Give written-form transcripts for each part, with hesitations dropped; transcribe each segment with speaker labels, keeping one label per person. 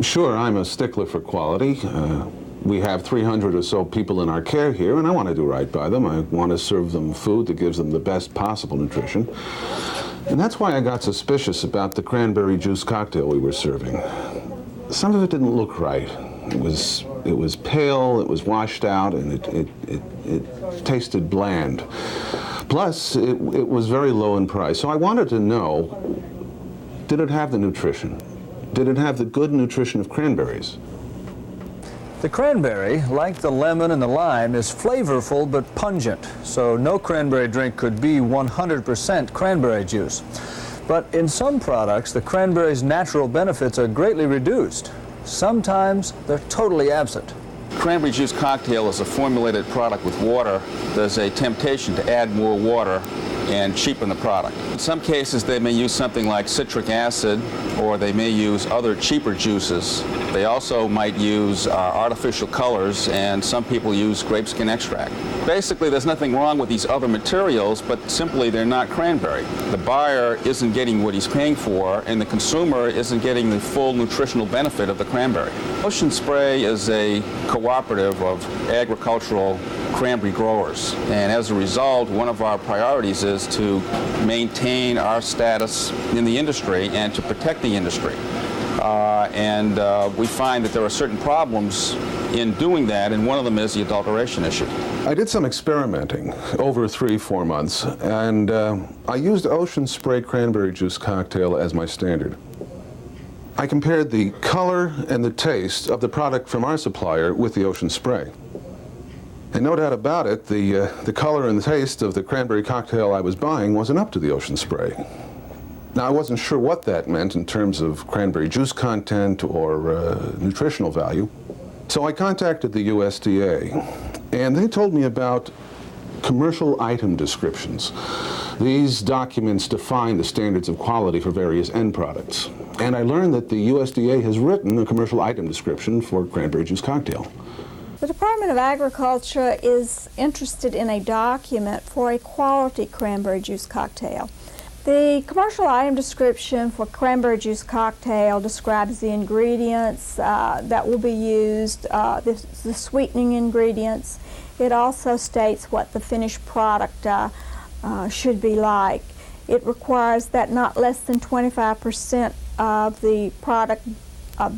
Speaker 1: Sure, I'm a stickler for quality. We have 300 or so people in our care here, and I want to do right by them. I want to serve them food that gives them the best possible nutrition. And that's why I got suspicious about the cranberry juice cocktail we were serving. Some of it didn't look right. It was pale, it was washed out, and it tasted bland. Plus, it was very low in price. So I wanted to know, did it have the nutrition? Did it have the good nutrition of cranberries?
Speaker 2: The cranberry, like the lemon and the lime, is flavorful but pungent, so no cranberry drink could be 100% cranberry juice. But in some products, the cranberry's natural benefits are greatly reduced. Sometimes they're totally absent.
Speaker 3: Cranberry juice cocktail is a formulated product with water. There's a temptation to add more water and cheapen the product. In some cases, they may use something like citric acid, or they may use other cheaper juices. They also might use artificial colors, and some people use grape skin extract. Basically, there's nothing wrong with these other materials, but simply they're not cranberry. The buyer isn't getting what he's paying for, and the consumer isn't getting the full nutritional benefit of the cranberry. Ocean Spray is a cooperative of agricultural cranberry growers, and as a result, one of our priorities is to maintain our status in the industry and to protect the industry. We find that there are certain problems in doing that, and one of them is the adulteration issue.
Speaker 1: I did some experimenting over 3-4 months, and I used Ocean Spray Cranberry Juice Cocktail as my standard. I compared the color and the taste of the product from our supplier with the Ocean Spray. And no doubt about it, the color and the taste of the cranberry cocktail I was buying wasn't up to the Ocean Spray. Now, I wasn't sure what that meant in terms of cranberry juice content or nutritional value. So I contacted the USDA, and they told me about commercial item descriptions. These documents define the standards of quality for various end products. And I learned that the USDA has written a commercial item description for cranberry juice cocktail.
Speaker 4: The Department of Agriculture is interested in a document for a quality cranberry juice cocktail. The commercial item description for cranberry juice cocktail describes the ingredients that will be used, the sweetening ingredients. It also states what the finished product should be like. It requires that not less than 25% of the product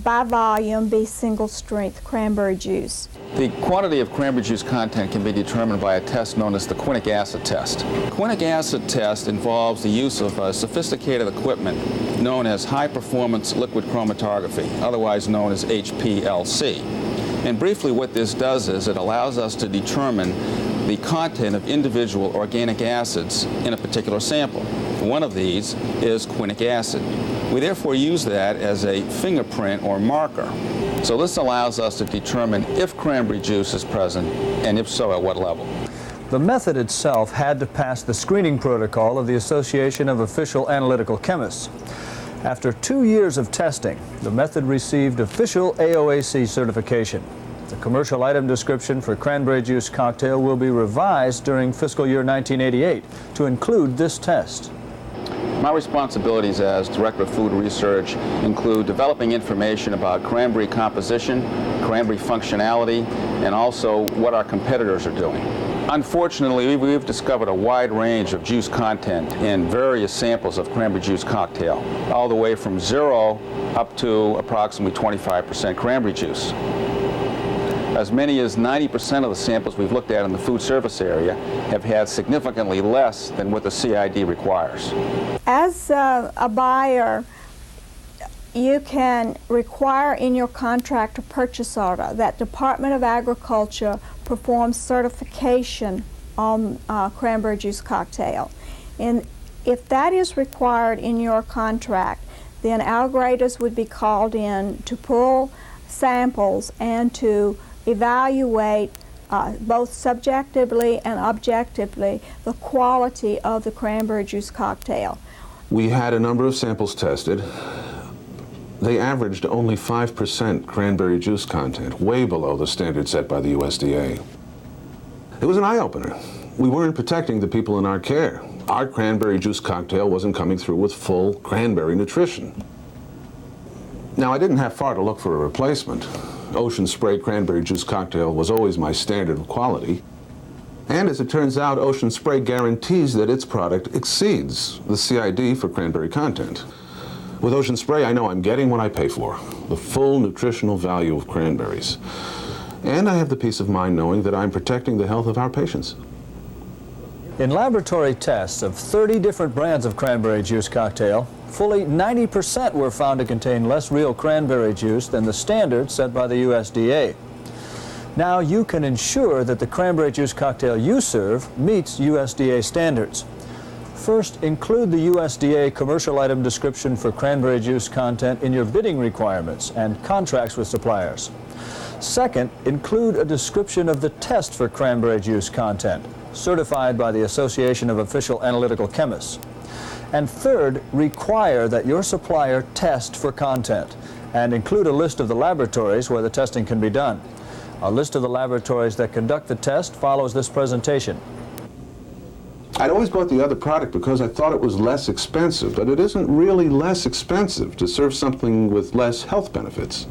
Speaker 4: by volume be single-strength cranberry juice.
Speaker 3: The quantity of cranberry juice content can be determined by a test known as the quinic acid test. The quinic acid test involves the use of sophisticated equipment known as high-performance liquid chromatography, otherwise known as HPLC. And briefly, what this does is it allows us to determine the content of individual organic acids in a particular sample. One of these is quinic acid. We therefore use that as a fingerprint or marker. So this allows us to determine if cranberry juice is present, and if so, at what level.
Speaker 2: The method itself had to pass the screening protocol of the Association of Official Analytical Chemists. After 2 years of testing, the method received official AOAC certification. The commercial item description for cranberry juice cocktail will be revised during fiscal year 1988 to include this test.
Speaker 3: My responsibilities as Director of Food Research include developing information about cranberry composition, cranberry functionality, and also what our competitors are doing. Unfortunately, we've discovered a wide range of juice content in various samples of cranberry juice cocktail, all the way from 0 up to approximately 25% cranberry juice. As many as 90% of the samples we've looked at in the food service area have had significantly less than what the CID requires.
Speaker 4: As a buyer, you can require in your contract or purchase order that Department of Agriculture performs certification on cranberry juice cocktail. And if that is required in your contract, then our graders would be called in to pull samples and to evaluate both subjectively and objectively the quality of the cranberry juice cocktail.
Speaker 1: We had a number of samples tested. They averaged only 5% cranberry juice content, way below the standard set by the USDA. It was an eye-opener. We weren't protecting the people in our care. Our cranberry juice cocktail wasn't coming through with full cranberry nutrition. Now, I didn't have far to look for a replacement. Ocean Spray Cranberry Juice Cocktail was always my standard of quality. And as it turns out, Ocean Spray guarantees that its product exceeds the CID for cranberry content. With Ocean Spray, I know I'm getting what I pay for, the full nutritional value of cranberries. And I have the peace of mind knowing that I'm protecting the health of our patients.
Speaker 2: In laboratory tests of 30 different brands of cranberry juice cocktail, fully 90% were found to contain less real cranberry juice than the standard set by the USDA. Now you can ensure that the cranberry juice cocktail you serve meets USDA standards. First, include the USDA commercial item description for cranberry juice content in your bidding requirements and contracts with suppliers. Second, include a description of the test for cranberry juice content, certified by the Association of Official Analytical Chemists. And third, require that your supplier test for content and include a list of the laboratories where the testing can be done. A list of the laboratories that conduct the test follows this presentation.
Speaker 1: I'd always bought the other product because I thought it was less expensive, but it isn't really less expensive to serve something with less health benefits.